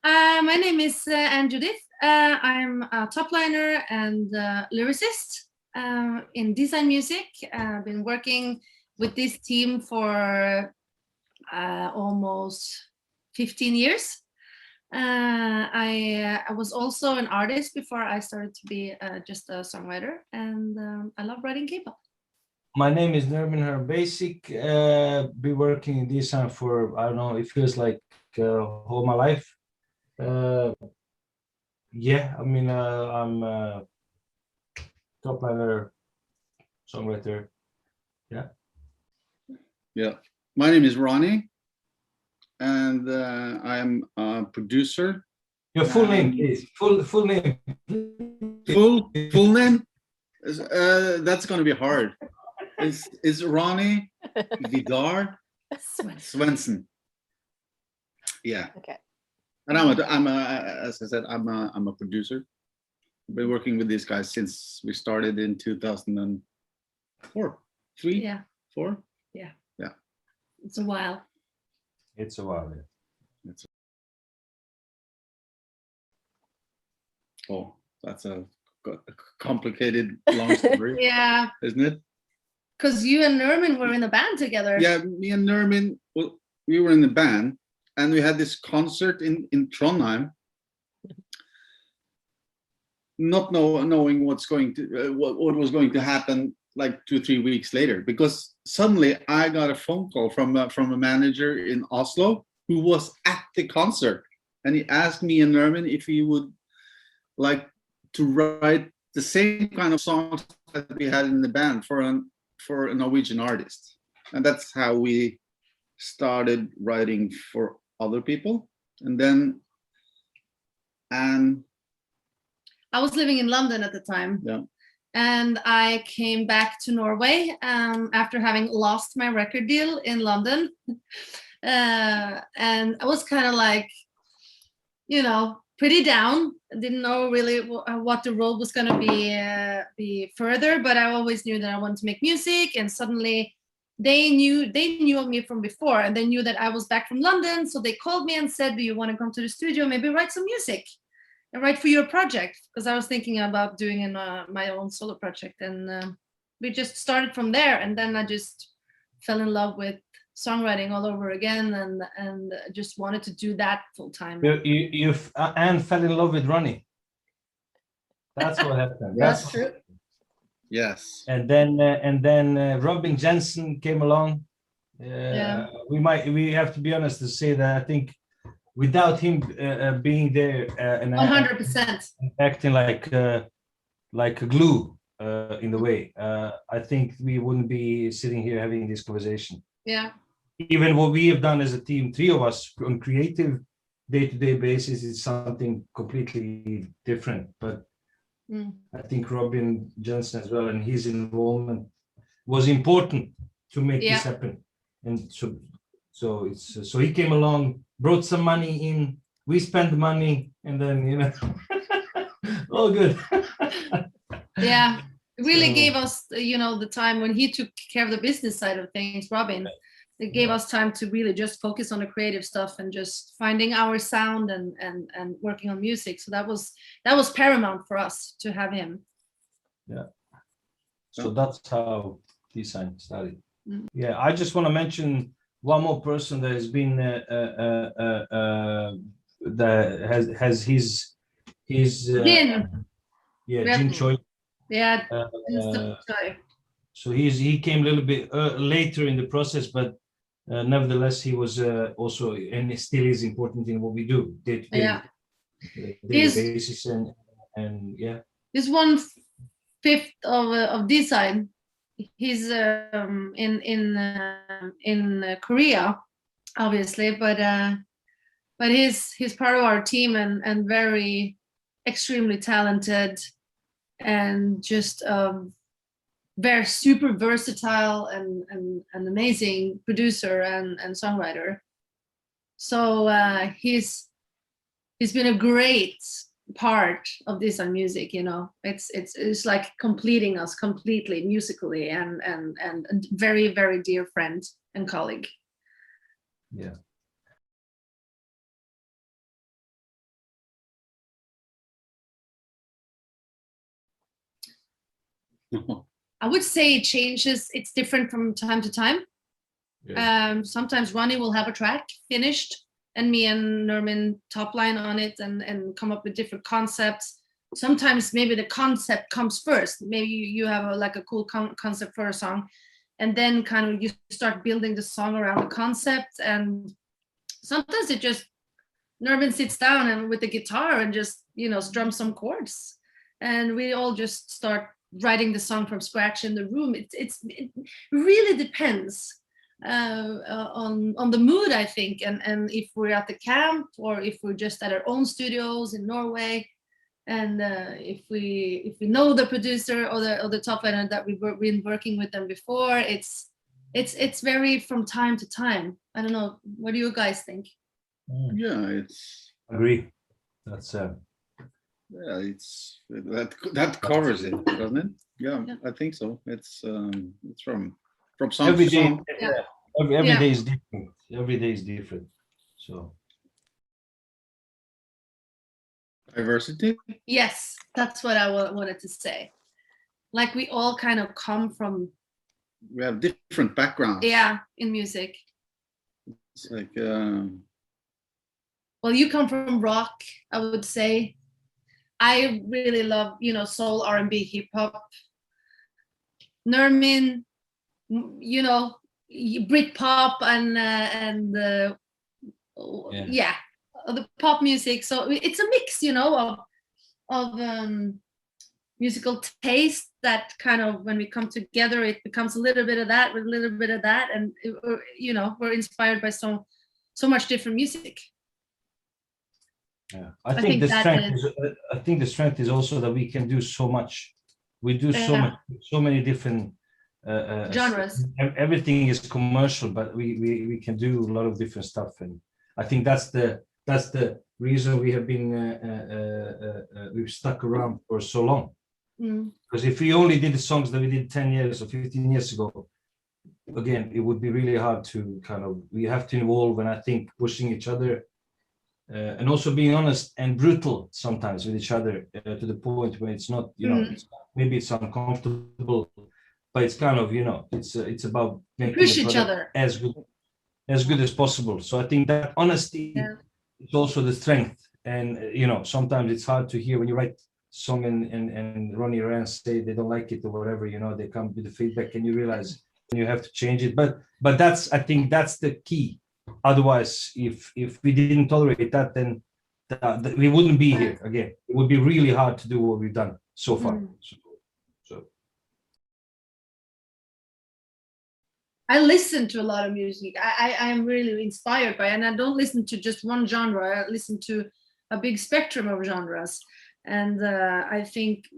My name is Anne Judith. I'm a top liner and lyricist in Dsign music. I've been working with this team for almost 15 years. I was also an artist before I started to be just a songwriter, and I love writing K-pop. My name is Nermin Her Basic. Been working in design for, I don't know, it feels like all my life. Yeah, I mean, I'm a top liner, songwriter. Yeah. Yeah. My name is Ronnie, and I'm a producer. Your full name, please. Full name. Full name? That's going to be hard. It's Ronnie Vidar Svensson. Yeah. Okay. And as I said, I'm a producer. I've been working with these guys since we started in 2004, 3, Yeah. 4. Yeah. Yeah. It's a while. It's a while, yeah. Oh, that's a complicated, long story. Yeah. Isn't it? Because you and Nermin were in a band together. Yeah, me and Nermin, well, we were in the band, and we had this concert in Trondheim, not knowing what's going to what was going to happen like 2-3 weeks later, because suddenly I got a phone call from a manager in Oslo who was at the concert, and he asked me and Nermin if he would like to write the same kind of songs that we had in the band for a Norwegian artist. And that's how we started writing for other people. And then I was living in London at the time. Yeah. And I came back to Norway after having lost my record deal in London. And I was kind of like, pretty down. I didn't know really what the road was going to be further, but I always knew that I wanted to make music. And suddenly they knew of me from before, and they knew that I was back from London. So they called me and said, do you want to come to the studio, maybe write some music and write for your project? Because I was thinking about doing my own solo project. And we just started from there. And then I just fell in love with songwriting all over again, and just wanted to do that full time. You Anne fell in love with Ronnie. That's what happened. That's true. yes. And then Robin Jensen came along. Yeah. We have to be honest to say that I think without him being there and 100%. acting like a glue in the way, I think we wouldn't be sitting here having this conversation. Yeah. Even what we have done as a team, 3 of us on creative day-to-day basis, is something completely different. But I think Robin Johnson as well, and his involvement was important to make this happen. And so he came along, brought some money in, we spent the money, and then all good. Yeah, it really gave us the time when he took care of the business side of things, Robin. It gave us time to really just focus on the creative stuff and just finding our sound and working on music. So that was paramount for us to have him. Yeah. So that's how Dsign started. Yeah, I just want to mention one more person that has been that has his Jin. Jin Choi. Yeah. So he came a little bit later in the process, but nevertheless he was also, and still is, important in what we do day to day basis, and yeah. He's 1/5 of Dsign. He's in Korea, obviously, but he's part of our team and very extremely talented, and just very super versatile and amazing producer and songwriter. So he's been a great part of Dsign music. It's like completing us completely musically, and very, very dear friend and colleague. Yeah. I would say it changes. It's different from time to time. Yeah. Sometimes Ronnie will have a track finished, and me and Nermin top line on it and come up with different concepts. Sometimes maybe the concept comes first. Maybe you have like a cool concept for a song, and then kind of you start building the song around the concept. And sometimes it just Nermin sits down and with the guitar and just strum some chords, and we all just start writing the song from scratch in the room. It really depends on the mood, I think, and if we're at the camp or if we're just at our own studios in Norway, and if we know the producer or the top liner that we've been working with them before. It's very from time to time. I don't know, what do you guys think? Yeah, it's Agree. That's yeah, it's that covers it, doesn't it? Yeah, Yeah. I think so. It's from song every to day. song. Yeah. Every Yeah. day is different. Every day is different. So Diversity. Yes, that's what I wanted to say. Like we all kind of come from We have different backgrounds. in music. It's like Well, you come from rock, I would say. I really love, soul, R&B, hip hop. Nermin, Brit pop and the pop music. So it's a mix, of musical taste that kind of, when we come together, it becomes a little bit of that with a little bit of that, and we're inspired by so much different music. yeah, I think the strength is also that we can do so much. We do so many different genres. Everything is commercial, but we can do a lot of different stuff, and I think that's the reason we have been we've stuck around for so long. Because if we only did the songs that we did 10 years or 15 years ago, again, it would be really hard to we have to evolve, and I think pushing each other and also being honest and brutal sometimes with each other to the point where it's not, maybe it's uncomfortable, but it's kind of, it's about making push each other as good as possible. So I think that honesty is also the strength. And, sometimes it's hard to hear when you write song and Ronnie Rand say they don't like it or whatever, they come with the feedback and you realize you have to change it. But I think that's the key. Otherwise, if we didn't tolerate that, then we wouldn't be here again. It would be really hard to do what we've done so far. So I listen to a lot of music. I'm really inspired by it, and I don't listen to just one genre. I listen to a big spectrum of genres. And I think,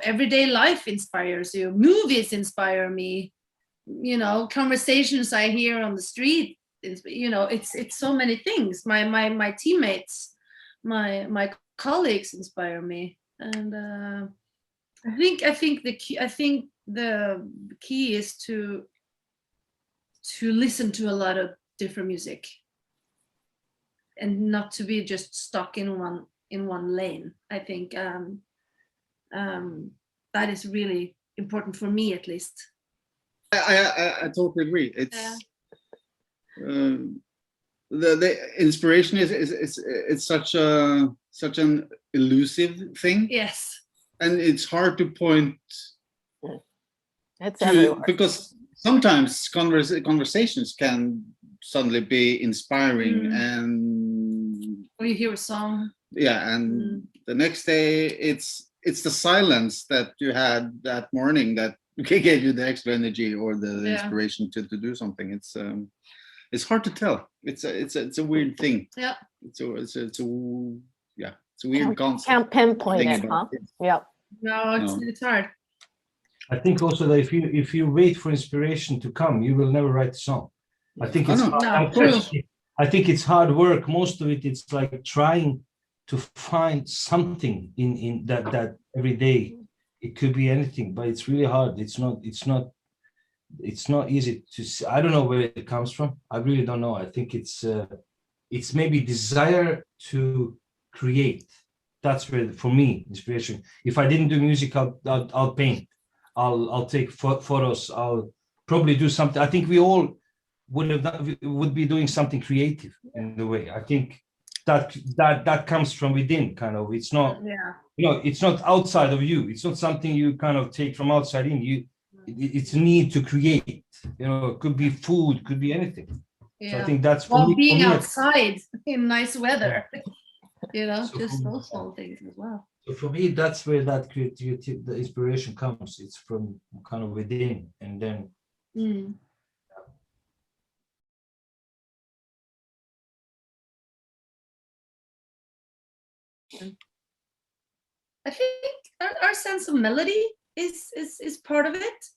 everyday life inspires you. Movies inspire me. Conversations I hear on the street. It's so many things. My teammates, my colleagues inspire me, and I think the key is to listen to a lot of different music, and not to be just stuck in one lane. I think that is really important for me, at least. I totally agree. It's the inspiration is such an elusive thing. Yes. And it's hard to point It's everywhere. because sometimes conversations can suddenly be inspiring, and Or you hear a song. and the next day it's the silence that you had that morning that gave you the extra energy or the inspiration to do something. It's hard to tell. It's a weird thing. Yeah. It's a weird concept. Can't pinpoint it, huh? Yeah. No, it's hard. I think also that if you wait for inspiration to come, you will never write a song. I think it's I think it's hard work. Most of it's like trying to find something in that every day. It could be anything, but it's really hard. It's not easy to see. I don't know where it comes from. I really don't know. I think it's maybe desire to create. That's where, for me, inspiration. If I didn't do music, I'll paint. I'll take photos. I'll probably do something. I think we all would be doing something creative in the way. I think that comes from within, kind of. It's not, it's not outside of you. It's not something you kind of take from outside in. It's a need to create. It could be food, could be anything. Yeah. So I think that's for me. Being outside in nice weather, So just those small things as well. So for me, that's where that creativity, the inspiration comes. It's from kind of within, and then. I think our sense of melody is part of it.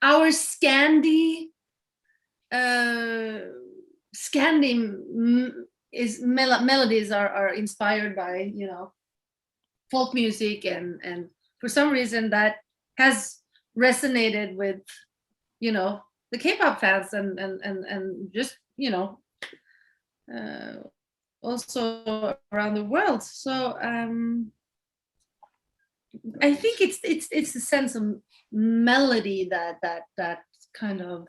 Our Scandi is melodies are inspired by folk music, and for some reason that has resonated with the K-pop fans and just also around the world. So I think it's a sense of melody that kind of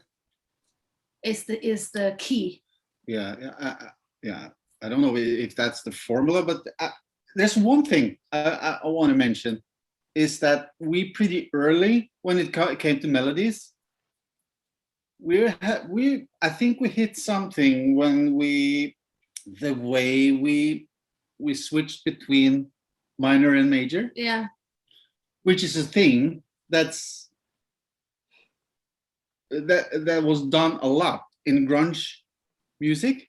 is the key. Yeah. I don't know if that's the formula, but there's one thing I want to mention is that we pretty early, when it came to melodies, I think we hit something when the way we switched between minor and major. Yeah. Which is a thing that was done a lot in grunge music.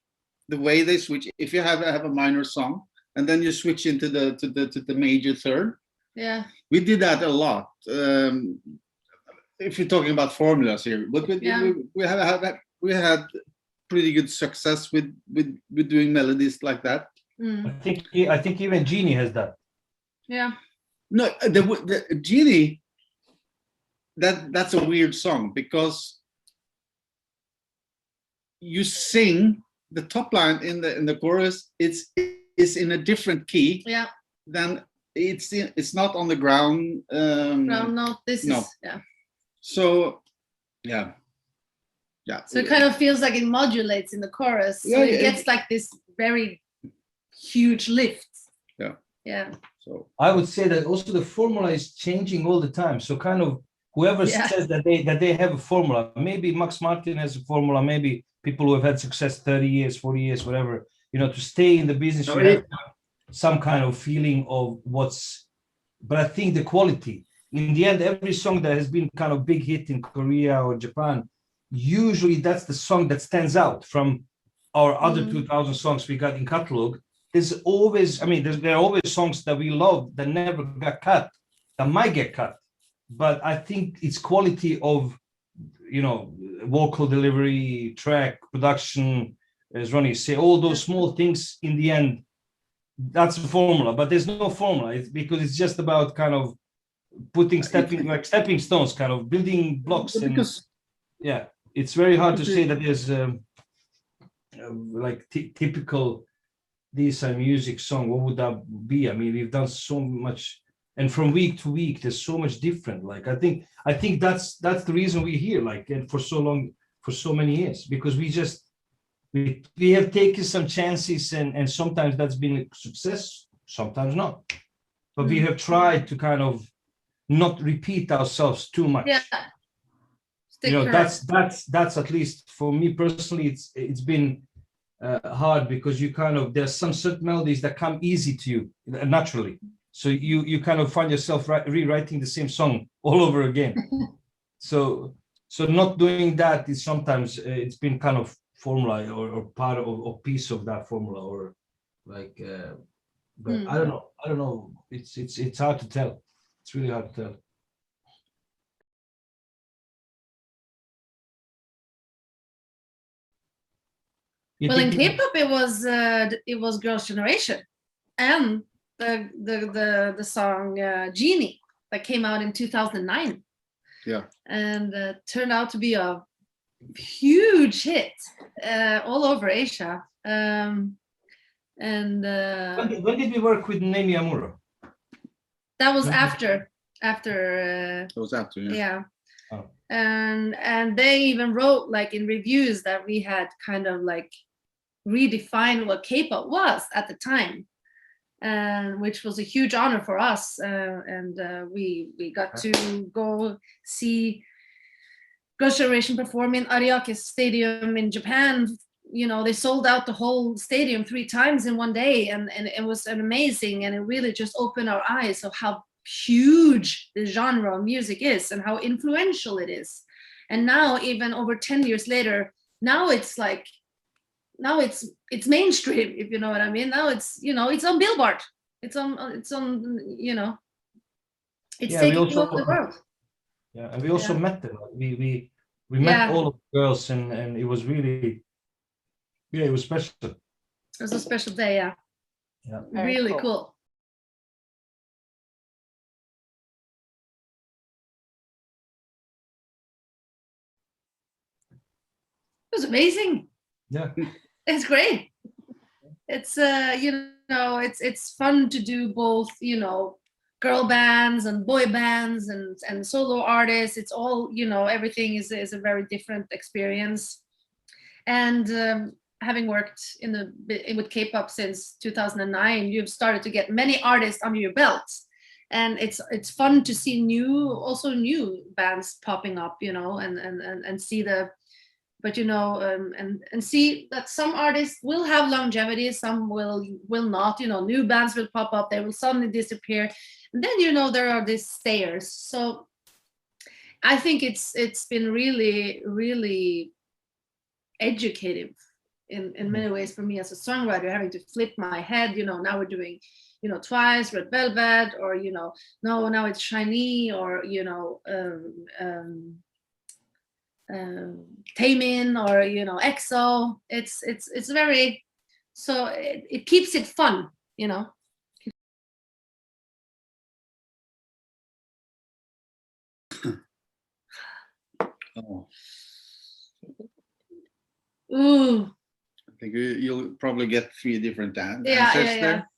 The way they switch, if you have a minor song and then you switch into the major third. Yeah. We did that a lot. If you're talking about formulas here, but we had pretty good success with doing melodies like that. I think even SHINee has that. Yeah. No, the SHINee, that's a weird song because you sing the top line in the chorus. It's in a different key. Yeah. Than it's not on the ground. Ground note. Is yeah. So yeah. So it kind of feels like it modulates in the chorus. So it gets like this very huge lift. Yeah. So I would say that also the formula is changing all the time. So kind of whoever says that they have a formula, maybe Max Martin has a formula, maybe people who have had success 30 years, 40 years, whatever, to stay in the business, you have some kind of feeling of but I think the quality, in the end, every song that has been kind of big hit in Korea or Japan, usually that's the song that stands out from our other 2000 songs we got in catalog. There's always, there are always songs that we love that never got cut, that might get cut. But I think it's quality of, vocal delivery, track, production, as Ronnie say, all those small things in the end, that's the formula. But there's no formula. It's because it's just about kind of putting stepping stones, kind of building blocks. It's very hard to say that there's typical Dsign music song. What would that be? We've done so much, and from week to week, there's so much different. I think that's the reason we're here. And for so long, for so many years, because we have taken some chances, and sometimes that's been a success, sometimes not. But we have tried to kind of not repeat ourselves too much. Yeah. That's at least for me personally, it's been hard because you kind of, there's some certain melodies that come easy to you naturally. So you kind of find yourself rewriting the same song all over again. So not doing that is sometimes it's been kind of formula or part of a piece of that formula, or but I don't know. It's hard to tell. It's really hard to tell. Well, in K-pop, it was Girls' Generation, and the song "Genie" that came out in 2009. Yeah, and turned out to be a huge hit all over Asia. When did we work with Nemi Amuro? That was Mhm. after. It was after, yeah. Yeah. Oh. And they even wrote like in reviews that we had kind of like redefined what K-pop was at the time, and which was a huge honor for us. We got to go see Girls' Generation perform in Ariake Stadium in Japan. You know, they sold out the whole stadium 3 times in one day, and it was an amazing, and it really just opened our eyes of how huge the genre of music is and how influential it is. And now, even over 10 years later, now it's like, now it's mainstream, if you know what I mean. Now it's, you know, it's on Billboard, it's on you know, it's Yeah, we taking also- over the world. Yeah, and we also Yeah. met them. We met Yeah. all of the girls, and it was really, yeah, it was special. It was a special day. Yeah, Yeah. Very really cool. cool. It was amazing. Yeah. It's great. It's you know, it's fun to do both, you know, girl bands and boy bands and solo artists. It's all, you know, everything is a very different experience. And having worked with K-pop since 2009, you've started to get many artists under your belt, and it's fun to see new bands popping up, you know, and see the, but you know, and see that some artists will have longevity, some will not, you know, new bands will pop up, they will suddenly disappear, and then, you know, there are these stayers. So I think it's been really educative in many ways for me as a songwriter, having to flip my head, you know, now we're doing, you know, Twice, Red Velvet, or, you know, now it's SHINee, or, you know, Taemin, or, you know, EXO. It's very, so it keeps it fun, you know. Oh, Ooh, I think you'll probably get 3 different answers yeah. there.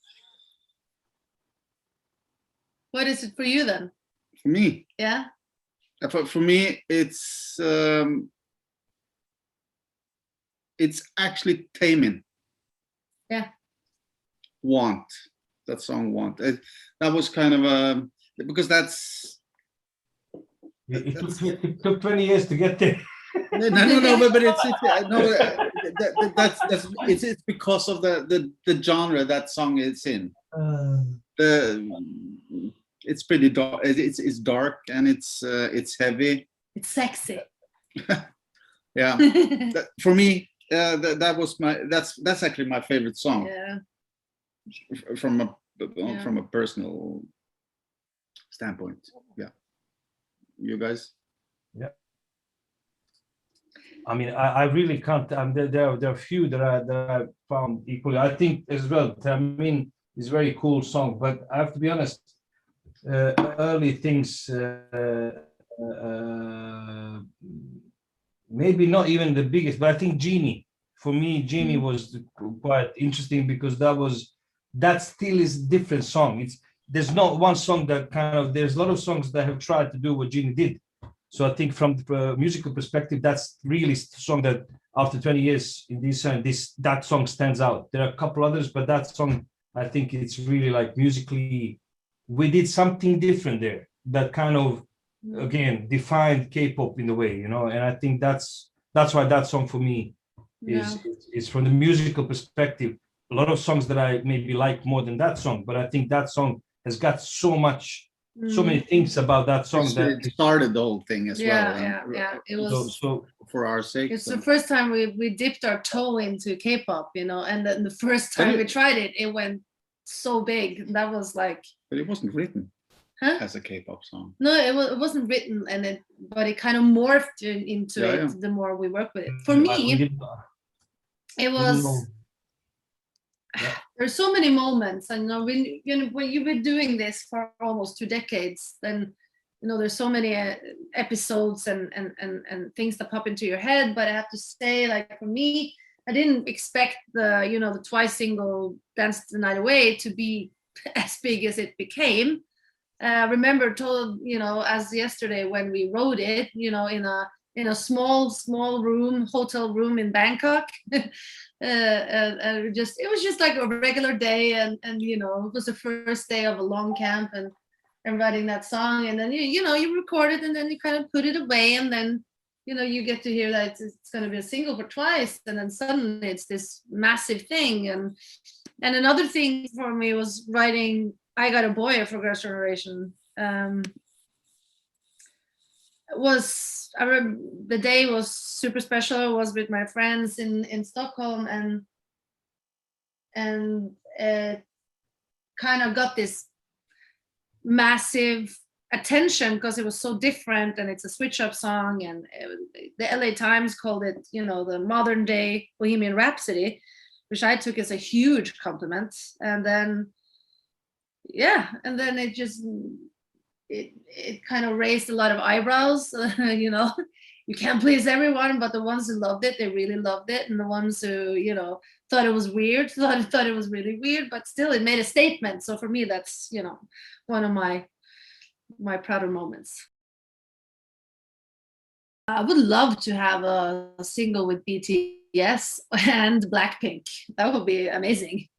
What is it for you then? For me, Yeah. for me, it's actually Taemin. Yeah. Want, that song Want. That was kind of because that's It took 20 years to get there. no, but it's it's because of the genre that song is in. It's pretty dark. It's dark, and it's heavy. It's sexy. Yeah. For me, that was that's actually my favorite song. Yeah. From a personal standpoint. Yeah. You guys? Yeah. I mean, I really can't. There are a few that I found equally. I think as well, I mean, it's a very cool song, but I have to be honest. Early things, maybe not even the biggest, but I think SHINee. For me, SHINee was quite interesting because that still is a different song. There's not one song that there's a lot of songs that have tried to do what SHINee did. So I think from the musical perspective, that's really the song that after 20 years in that song stands out. There are a couple others, but that song, I think it's really like musically, we did something different there that kind of, again, defined K-pop in a way, you know, and I think that's why that song for me is from the musical perspective. A lot of songs that I maybe like more than that song, but I think that song has got so many things about that song it started the whole thing as well. Yeah. It was so for our sake. It's the first time we dipped our toe into K-pop, you know, and then the first time we tried it, it went so big. That was like. But it wasn't written as a K-pop song. No, it wasn't written, but it kind of morphed into it the more we worked with it. For me, it was. There's so many moments, and when you've been doing this for almost 2 decades, then you know there's so many episodes and things that pop into your head. But I have to say, like for me, I didn't expect the Twice single "Dance the Night Away" to be as big as it became. remember told, as yesterday when we wrote it, in a small room, hotel room in Bangkok. It was just like a regular day, and it was the first day of a long camp and writing that song, and then you record it, and then you kind of put it away, and then you get to hear that it's going to be a single for Twice, and then suddenly it's this massive thing. And another thing for me was writing I Got a Boy for Girls' Generation. I remember the day was super special. I was with my friends in Stockholm, and it kind of got this massive attention because it was so different, and it's a switch up song, and the LA Times called it the modern day Bohemian Rhapsody, which I took as a huge compliment. And then it just it kind of raised a lot of eyebrows. You can't please everyone, but the ones who loved it, they really loved it, and the ones who thought it was weird, thought it was really weird, but still it made a statement. So for me, that's one of my prouder moments. I would love to have a single with BTS and Blackpink. That would be amazing.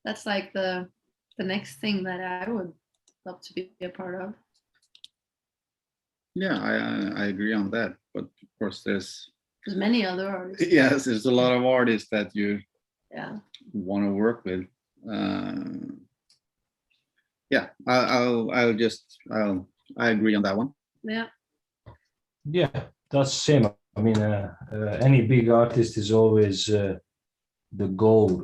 That's like the next thing that I would love to be a part of. Yeah, I agree on that. But of course, there's many other artists. Yes, there's a lot of artists that you want to work with. Yeah, I agree on that one. Yeah, that's the same. I mean, any big artist is always the goal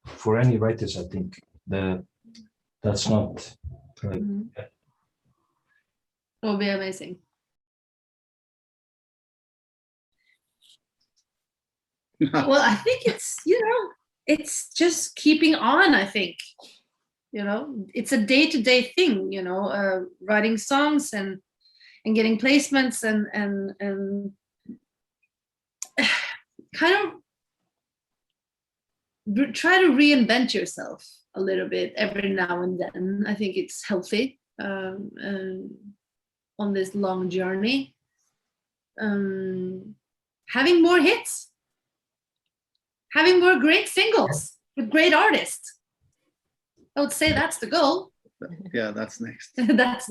for any writers. I think that's not. It will be amazing. Well, I think it's just keeping on. I think it's a day-to-day thing. Writing songs and getting placements and kind of try to reinvent yourself a little bit every now and then. I think it's healthy on this long journey. Having more hits, having more great singles with great artists. I would say that's the goal. Yeah, that's next. That's